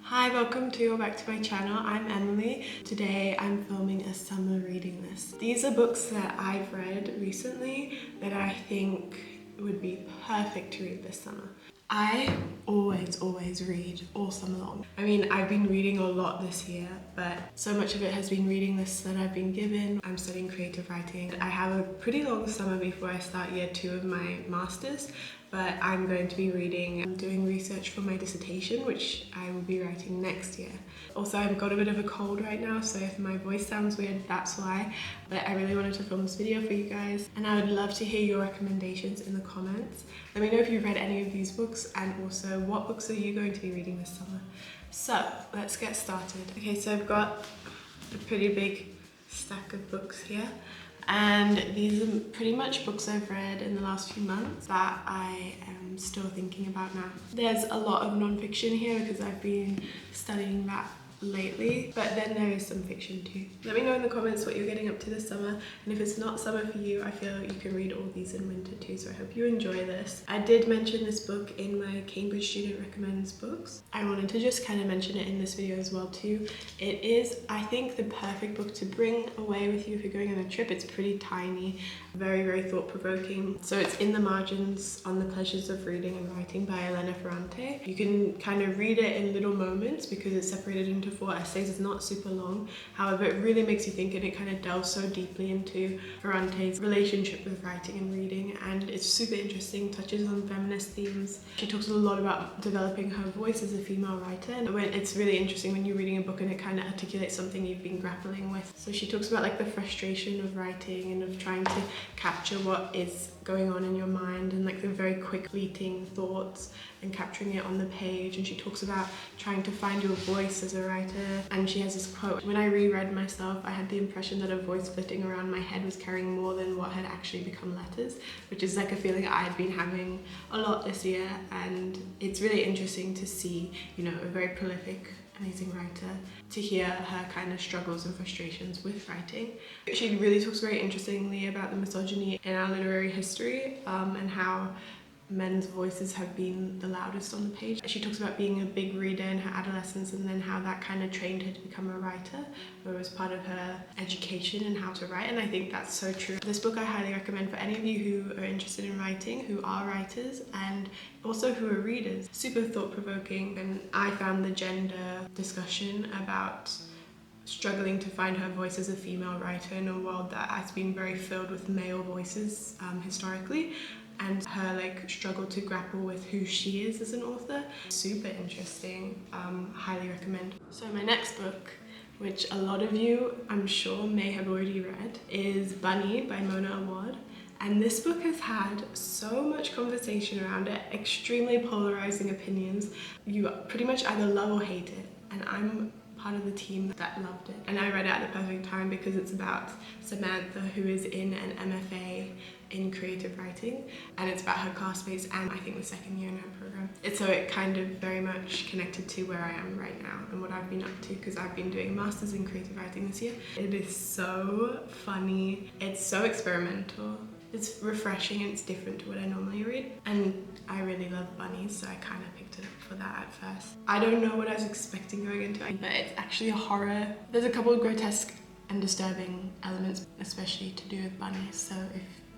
Hi, welcome to or back to my channel. I'm Emily. Today I'm filming a summer reading list. These are books that I've read recently that I think would be perfect to read this summer. I always read all summer long. I mean, I've been reading a lot this year, but so much of it has been reading lists that I've been given. I'm studying creative writing. I have a pretty long summer before I start year 2 of my master's, but I'm going to be reading and doing research for my dissertation, which I will be writing next year. Also, I've got a bit of a cold right now, so if my voice sounds weird, that's why. But I really wanted to film this video for you guys, and I would love to hear your recommendations in the comments. Let me know if you've read any of these books, and also what books are you going to be reading this summer. So, let's get started. Okay, so I've got a pretty big stack of books here. And these are pretty much books I've read in the last few months that I am still thinking about now. There's a lot of non-fiction here because I've been studying that lately, but then there is some fiction too. Let me know in the comments what you're getting up to this summer, and if it's not summer for you, I feel you can read all these in winter too, so I hope you enjoy this. I did mention this book in my Cambridge Student Recommends books. I wanted to just kind of mention it in this video as well too. It is, I think, the perfect book to bring away with you if you're going on a trip. It's pretty tiny, very thought-provoking. So it's in the margins on the pleasures of reading and writing by Elena Ferrante. You can kind of read it in little moments because it's separated into 4 essays. It's not super long, however it really makes you think, and it kind of delves so deeply into Ferrante's relationship with writing and reading, and it's super interesting, touches on feminist themes. She talks a lot about developing her voice as a female writer, and it's really interesting when you're reading a book and it kind of articulates something you've been grappling with. So she talks about like the frustration of writing and of trying to capture what is going on in your mind and like the very quick fleeting thoughts and capturing it on the page. And she talks about trying to find your voice as a writer, and she has this quote: "When I reread myself, I had the impression that a voice flitting around my head was carrying more than what had actually become letters," which is like a feeling I'd been having a lot this year. And it's really interesting to see, you know, a very prolific, amazing writer, to hear her kind of struggles and frustrations with writing. She really talks very interestingly about the misogyny in our literary history, and how men's voices have been the loudest on the page. She talks about being a big reader in her adolescence and then how that kind of trained her to become a writer, or was part of her education in how to write, and I think that's so true. This book I highly recommend for any of you who are interested in writing, who are writers, and also who are readers. Super thought-provoking, and I found the gender discussion about struggling to find her voice as a female writer in a world that has been very filled with male voices historically, and her like struggle to grapple with who she is as an author. Super interesting, highly recommend. So my next book, which a lot of you I'm sure may have already read, is Bunny by Mona Awad. And this book has had so much conversation around it, extremely polarizing opinions. You pretty much either love or hate it, and I'm part of the team that loved it. And I read it at the perfect time because it's about Samantha, who is in an MFA in creative writing, and it's about her classmates and I think the second year in her program. So it kind of very much connected to where I am right now and what I've been up to, because I've been doing a master's in creative writing this year. It is so funny, it's so experimental, it's refreshing, and it's different to what I normally read, and I really love bunnies, so I kind of picked it up for that at first. I don't know what I was expecting going into it, but it's actually a horror. There's a couple of grotesque and disturbing elements, especially to do with bunnies, so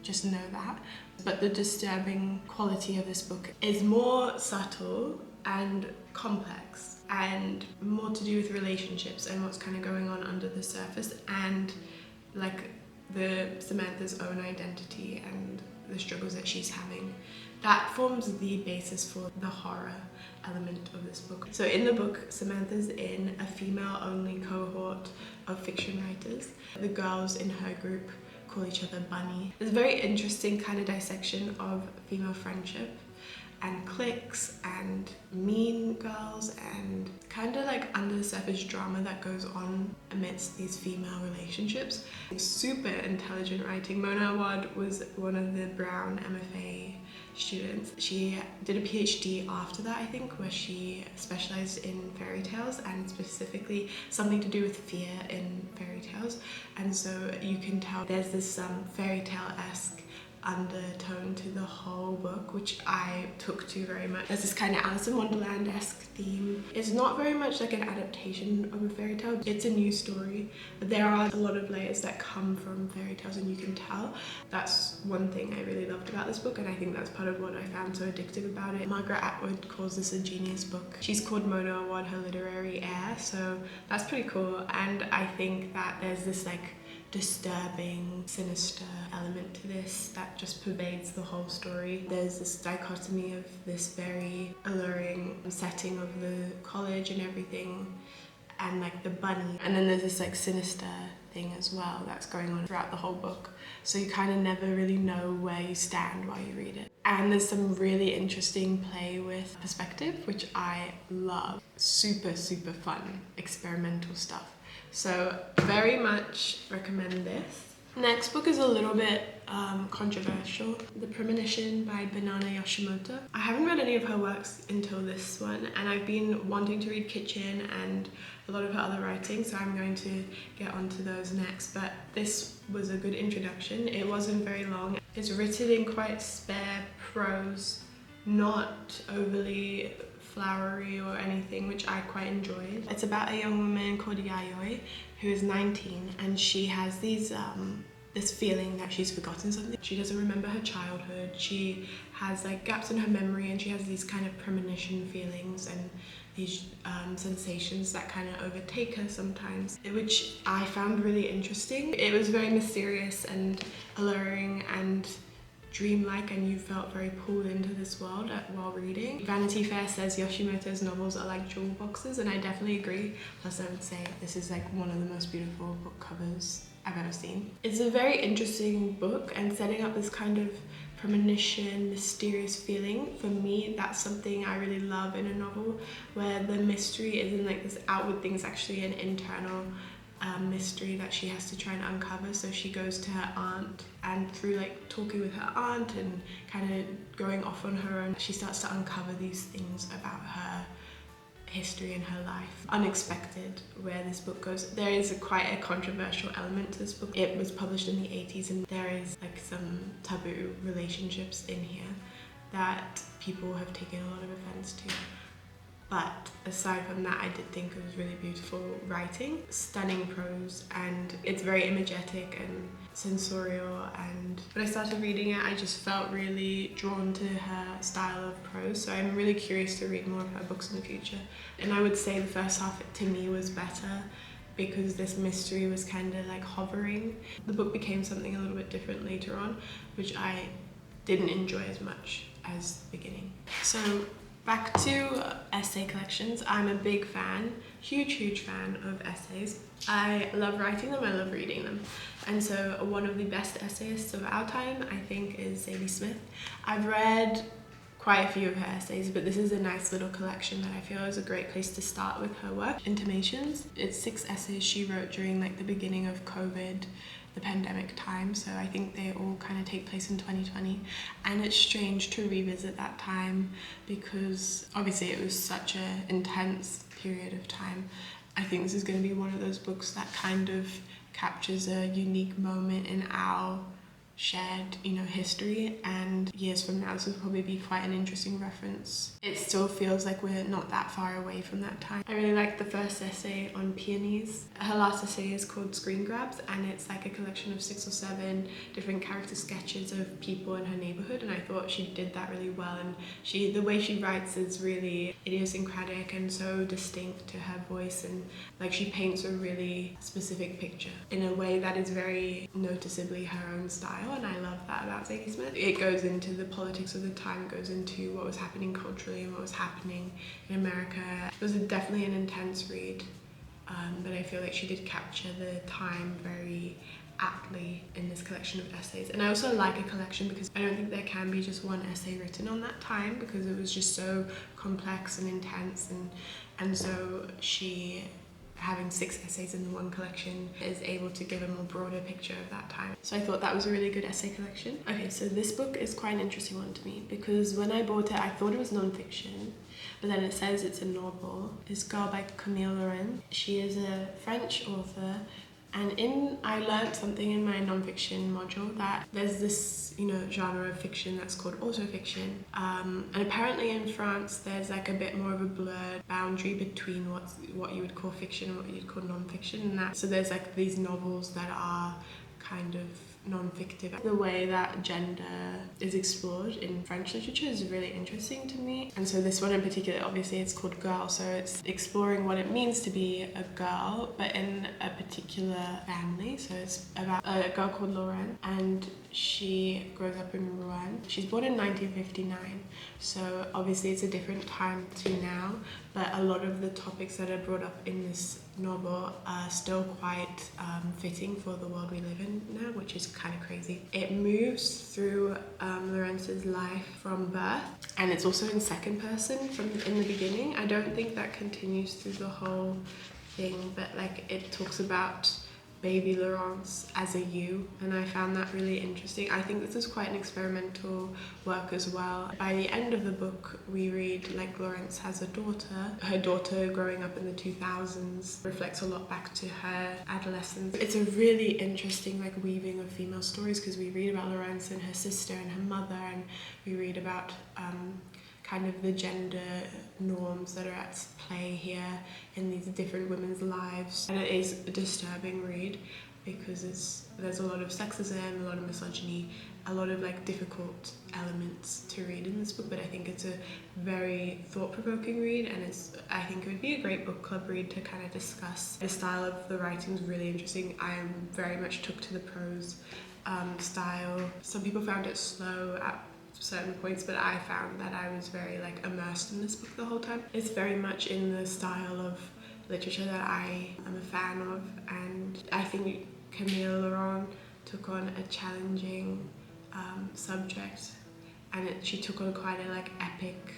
just know that. But the disturbing quality of this book is more subtle and complex, and more to do with relationships and what's kind of going on under the surface, and like Samantha's own identity and the struggles that she's having. That forms the basis for the horror element of this book. So in the book, Samantha's in a female-only cohort of fiction writers. The girls in her group call each other Bunny. There's a very interesting kind of dissection of female friendship and cliques and mean girls and kind of like under the surface drama that goes on amidst these female relationships. Super intelligent writing. Mona Awad was one of the Brown MFA students. She did a PhD after that, I think, where she specialized in fairy tales, and specifically something to do with fear in fairy tales. And so you can tell there's this fairy tale-esque undertone to the whole book, which I took to very much. There's this kind of Alice in Wonderland-esque theme. It's not very much like an adaptation of a fairy tale. It's a new story, but there are a lot of layers that come from fairy tales, and you can tell. That's one thing I really loved about this book, and I think that's part of what I found so addictive about it. Margaret Atwood calls this a genius book. She's called Mona Awad her literary heir, so that's pretty cool. And I think that there's this like disturbing, sinister element to this that just pervades the whole story. There's this dichotomy of this very alluring setting of the college and everything, and like the bunny, and then there's this like sinister thing as well that's going on throughout the whole book, so you kind of never really know where you stand while you read it. And there's some really interesting play with perspective, which I love. Super fun experimental stuff, so very much recommend this. Next book is a little bit controversial. The Premonition by Banana Yoshimoto. I haven't read any of her works until this one, and I've been wanting to read Kitchen and a lot of her other writing, so I'm going to get onto those next. But this was a good introduction. It wasn't very long. It's written in quite spare prose, not overly flowery or anything, which I quite enjoyed. It's about a young woman called Yayoi who is 19, and she has these this feeling that she's forgotten something. She doesn't remember her childhood. She has like gaps in her memory, and she has these kind of premonition feelings and these sensations that kind of overtake her sometimes, which I found really interesting. It was very mysterious and alluring and dreamlike, and you felt very pulled into this world while reading. Vanity Fair says Yoshimoto's novels are like jewel boxes, and I definitely agree. Plus I would say this is like one of the most beautiful book covers I've ever seen. It's a very interesting book, and setting up this kind of premonition, mysterious feeling. For me, that's something I really love in a novel, where the mystery isn't like this outward thing, it's actually an internal mystery that she has to try and uncover. So she goes to her aunt, and through like talking with her aunt and kind of going off on her own, she starts to uncover these things about her history and her life. Unexpected where this book goes. There is quite a controversial element to this book. It was published in the 80s, and there is like some taboo relationships in here that people have taken a lot of offense to. But aside from that, I did think it was really beautiful writing, stunning prose, and it's very imagetic and sensorial. And when I started reading it, I just felt really drawn to her style of prose, so I'm really curious to read more of her books in the future. And I would say the first half to me was better, because this mystery was kind of like hovering. The book became something a little bit different later on, which I didn't enjoy as much as the beginning. So back to essay collections. I'm a big fan, huge fan of essays. I love writing them, I love reading them. And so one of the best essayists of our time, I think, is Zadie Smith. I've read quite a few of her essays, but this is a nice little collection that I feel is a great place to start with her work. Intimations. It's 6 essays she wrote during like the beginning of COVID, the pandemic time, so I think they all kind of take place in 2020, and it's strange to revisit that time because obviously it was such an intense period of time. I think this is going to be one of those books that kind of captures a unique moment in our shared, history, and years from now this will probably be quite an interesting reference. It still feels like we're not that far away from that time. I really like the first essay on peonies. Her last essay is called Screen Grabs, and it's like a collection of 6 or 7 different character sketches of people in her neighborhood, and I thought she did that really well. And the way she writes is really idiosyncratic and so distinct to her voice, and like she paints a really specific picture in a way that is very noticeably her own style. And I love that about Zadie Smith. It goes into the politics of the time, it goes into what was happening culturally and what was happening in America. It was definitely an intense read, but I feel like she did capture the time very aptly in this collection of essays. And I also like a collection because I don't think there can be just one essay written on that time, because it was just so complex and intense, and so she, having 6 essays in the one collection, is able to give a more broader picture of that time. So I thought that was a really good essay collection. Okay, so this book is quite an interesting one to me, because when I bought it I thought it was non-fiction, but then it says it's a novel. It's Girl by Camille. She is a French author And I learned something in my non-fiction module that there's this, genre of fiction that's called autofiction. And apparently in France, there's like a bit more of a blurred boundary between what you would call fiction and what you'd call non-fiction. And so there's like these novels that are kind of non-fictive. The way that gender is explored in French literature is really interesting to me. And so this one in particular, obviously it's called Girl, so it's exploring what it means to be a girl, but in a particular family. So it's about a girl called Lorraine, and she grows up in Rouen. She's born in 1959, so obviously it's a different time to now, but a lot of the topics that are brought up in this novel are still quite fitting for the world we live in now, which is kind of crazy. It moves through Laurence's life from birth, and it's also in second person from in the beginning. I don't think that continues through the whole thing, but like it talks about baby Laurence as a you, and I found that really interesting. I think this is quite an experimental work as well. By the end of the book, we read like Laurence has a daughter. Her daughter growing up in the 2000s reflects a lot back to her adolescence. It's a really interesting like weaving of female stories, because we read about Laurence and her sister and her mother, and we read about kind of the gender norms that are at play here in these different women's lives. And it is a disturbing read because there's a lot of sexism, a lot of misogyny, a lot of like difficult elements to read in this book, but I think it's a very thought-provoking read, and I think it would be a great book club read to kind of discuss. The style of the writing is really interesting. I am very much took to the prose style. Some people found it slow at certain points, but I found that I was very like immersed in this book the whole time. It's very much in the style of literature that I am a fan of, and I think Camille Laurent took on a challenging subject, and she took on quite a like epic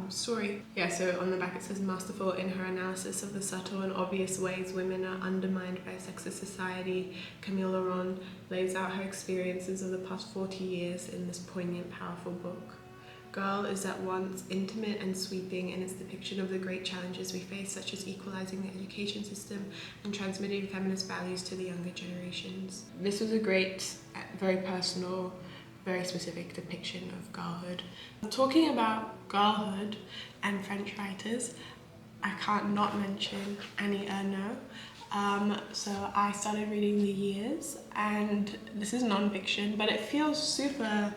story. Yeah, so on the back it says, masterful in her analysis of the subtle and obvious ways women are undermined by a sexist society, Camille Laurent lays out her experiences of the past 40 years in this poignant, powerful book. Girl is at once intimate and sweeping in its depiction of the great challenges we face, such as equalizing the education system and transmitting feminist values to the younger generations. This was a great, very personal, very specific depiction of girlhood. Talking about girlhood and French writers, I can't not mention Annie Ernaux. So I started reading The Years, and this is non-fiction, but it feels super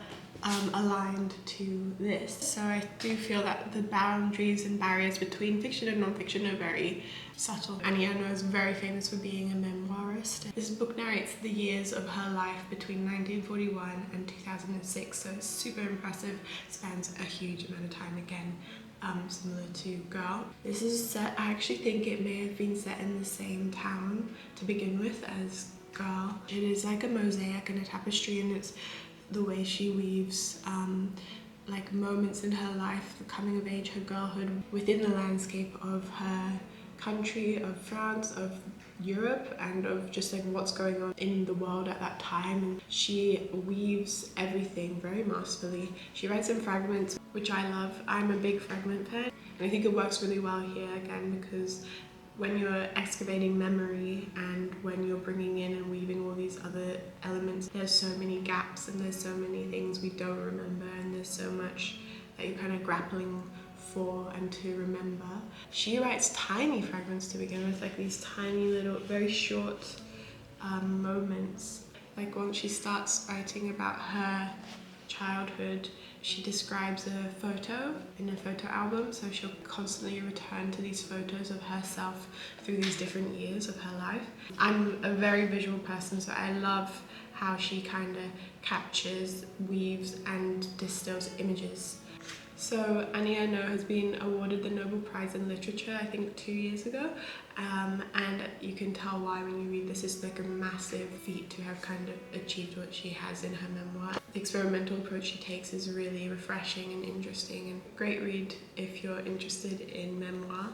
aligned to this. So I do feel that the boundaries and barriers between fiction and non-fiction are very subtle. Annie Ernaux is very famous for being a memoirist. This book narrates the years of her life between 1941 and 2006, so it's super impressive, spans a huge amount of time again. Similar to Girl. This is set, I actually think it may have been set in the same town to begin with as Girl. It is like a mosaic and a tapestry, and it's the way she weaves like moments in her life, the coming of age, her girlhood, within the landscape of her country, of France, of Europe, and of just like what's going on in the world at that time. And she weaves everything very masterfully. She writes in fragments, which I love. I'm a big fragment fan, and I think it works really well here again, because when you're excavating memory and when you're bringing in and weaving all these other elements, there's so many gaps and there's so many things we don't remember, and there's so much that you're kind of grappling for and to remember. She writes tiny fragments to begin with, like these tiny little, very short moments. Like once she starts writing about her childhood, she describes a photo in a photo album, so she'll constantly return to these photos of herself through these different years of her life. I'm a very visual person, so I love how she kind of captures, weaves and distills images. So Annie Ernaux has been awarded the Nobel Prize in Literature, I think 2 years ago, and you can tell why when you read this. It's like a massive feat to have kind of achieved what she has in her memoir. The experimental approach she takes is really refreshing and interesting, and great read if you're interested in memoir,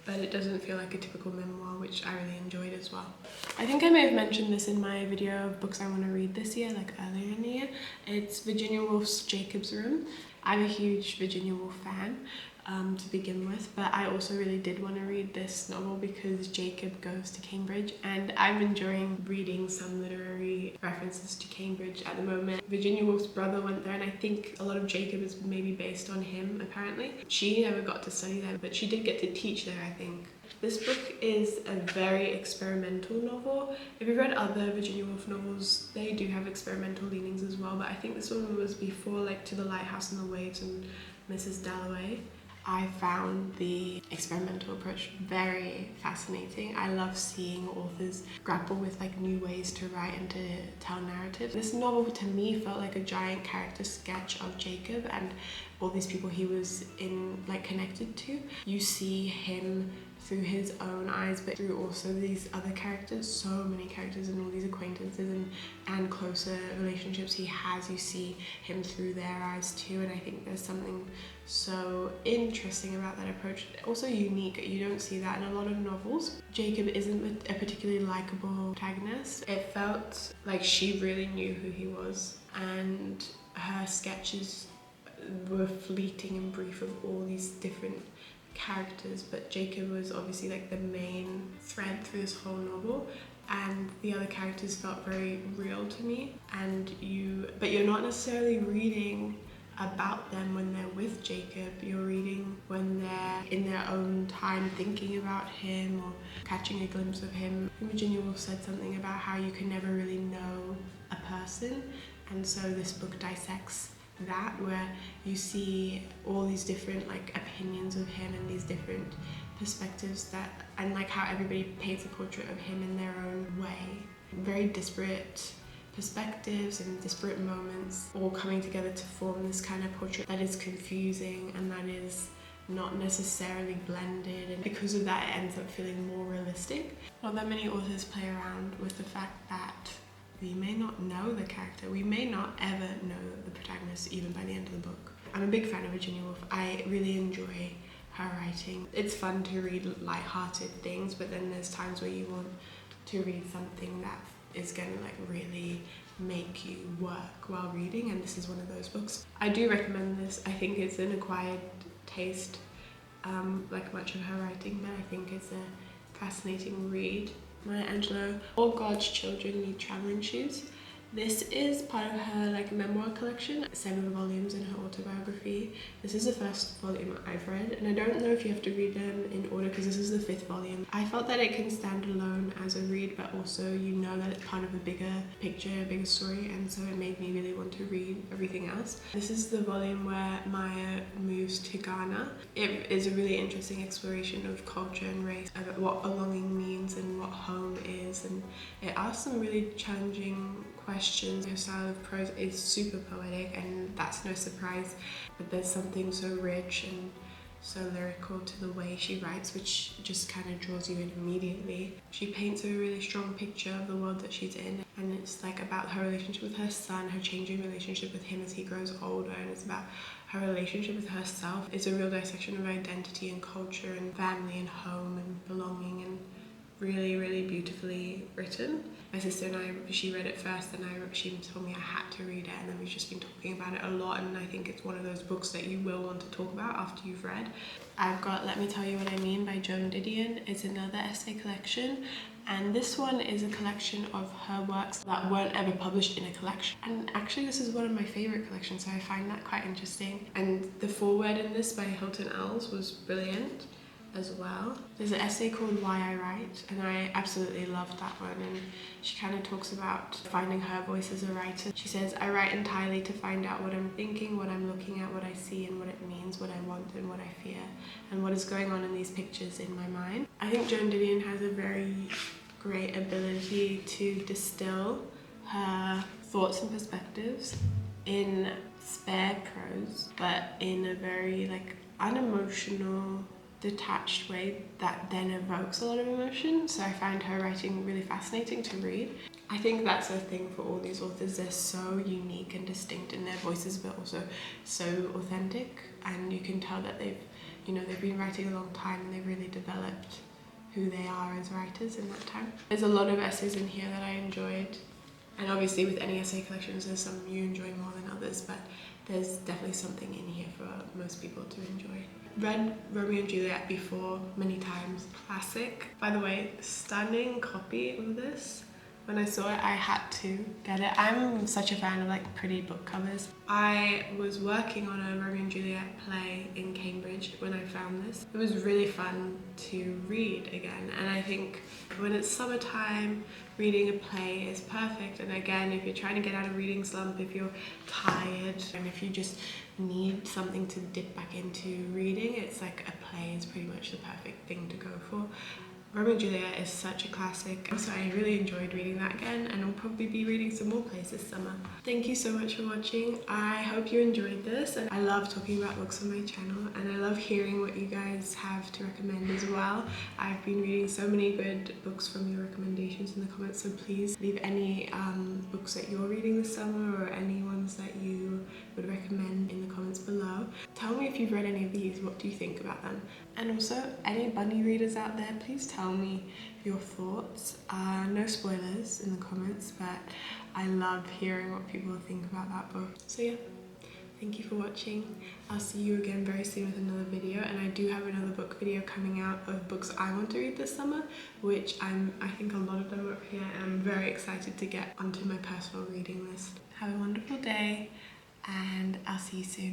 but it doesn't feel like a typical memoir, which I really enjoyed as well. I think I may have mentioned this in my video of books I want to read this year, like earlier in the year. It's Virginia Woolf's Jacob's Room. I'm a huge Virginia Woolf fan. to begin with, but I also really did want to read this novel because Jacob goes to Cambridge, and I'm enjoying reading some literary references to Cambridge at the moment. Virginia Woolf's brother went there, and I think a lot of Jacob is maybe based on him, apparently. She never got to study there, but she did get to teach there, I think. This book is a very experimental novel. If you've read other Virginia Woolf novels, they do have experimental leanings as well, but I think this one was before like To the Lighthouse and the Waves and Mrs. Dalloway. I found the experimental approach very fascinating. I love seeing authors grapple with like new ways to write and to tell narratives. This novel to me felt like a giant character sketch of Jacob and all these people he was connected to. You see him through his own eyes, but through also these other characters, so many characters and all these acquaintances and closer relationships he has. You see him through their eyes too, and I think there's something so interesting about that approach. Also unique, you don't see that in a lot of novels. Jacob isn't a particularly likable protagonist. It felt like she really knew who he was, and her sketches were fleeting and brief of all these different characters, but Jacob was obviously like the main thread through this whole novel, and the other characters felt very real to me. But you're not necessarily reading about them when they're with Jacob. You're reading when they're in their own time thinking about him or catching a glimpse of him. Virginia Woolf said something about how you can never really know a person, and so this book dissects that, where you see all these different opinions of him and these different perspectives and how everybody paints a portrait of him in their own way. Very disparate perspectives and disparate moments all coming together to form this kind of portrait that is confusing and that is not necessarily blended, and because of that it ends up feeling more realistic. Not that many authors play around with the fact that we may not know the character, we may not ever know the protagonist even by the end of the book. I'm a big fan of Virginia Woolf. I really enjoy her writing. It's fun to read light-hearted things, but then there's times where you want to read something that is going to really make you work while reading, and this is one of those books. I do recommend this. I think it's an acquired taste, like much of her writing, but I think it's a fascinating read. Maya Angelou, All God's Children Need Traveling Shoes. This is part of her memoir collection, 7 volumes in her autobiography. This is the first volume I've read, and I don't know if you have to read them in order because this is the 5th volume. I felt that it can stand alone as a read, but also you know that it's part of a bigger picture, a bigger story, and so it made me really want to read everything else. This is the volume where Maya moves to Ghana. It is a really interesting exploration of culture and race, of what belonging means and what home is, and it asks some really challenging questions. Her style of prose is super poetic, and that's no surprise, but there's something so rich and so lyrical to the way she writes, which just kind of draws you in immediately. She paints a really strong picture of the world that she's in, and it's about her relationship with her son, her changing relationship with him as he grows older, and it's about her relationship with herself. It's a real dissection of identity and culture and family and home and belonging, and really, really beautifully written. My sister and I, she read it first, and she told me I had to read it, and then we've just been talking about it a lot, and I think it's one of those books that you will want to talk about after you've read. I've got Let Me Tell You What I Mean by Joan Didion. It's another essay collection, and this one is a collection of her works that weren't ever published in a collection. And actually this is one of my favourite collections, so I find that quite interesting. And the foreword in this by Hilton Ells was brilliant as well. There's an essay called Why I Write, and I absolutely loved that one, and she kind of talks about finding her voice as a writer. She says, I write entirely to find out what I'm thinking, what I'm looking at, what I see and what it means, what I want and what I fear, and what is going on in these pictures in my mind. I think Joan Didion has a very great ability to distill her thoughts and perspectives in spare prose, but in a very unemotional, detached way that then evokes a lot of emotion. So I find her writing really fascinating to read. I think that's a thing for all these authors. They're so unique and distinct in their voices, but also so authentic, and you can tell that they've been writing a long time and they've really developed who they are as writers in that time. There's a lot of essays in here that I enjoyed, and obviously with any essay collections there's some you enjoy more than others, but there's definitely something in here for most people to enjoy. read Romeo and Juliet before many times. Classic. By the way, stunning copy of this. When I saw it, I had to get it. I'm such a fan of like pretty book covers. I was working on a Romeo and Juliet play in Cambridge when I found this. It was really fun to read again, and I think when it's summertime, reading a play is perfect. And again, if you're trying to get out of reading slump, if you're tired, and if you just need something to dip back into reading, it's like a play is pretty much the perfect thing to go for. Romeo and Juliet is such a classic, so I really enjoyed reading that again, and I'll probably be reading some more plays this summer. Thank you so much for watching. I hope you enjoyed this, and I love talking about books on my channel, and I love hearing what you guys have to recommend as well. I've been reading so many good books from your recommendations in the comments, so please leave any books that you're reading this summer or any ones that you would recommend in the comments below. Tell me if you've read any of these, what do you think about them? And also, any bunny readers out there, please tell me your thoughts. No spoilers in the comments, but I love hearing what people think about that book. So yeah, thank you for watching. I'll see you again very soon with another video, and I do have another book video coming out of books I want to read this summer, which I think a lot of them are up here, and I'm very excited to get onto my personal reading list. Have a wonderful day, and I'll see you soon.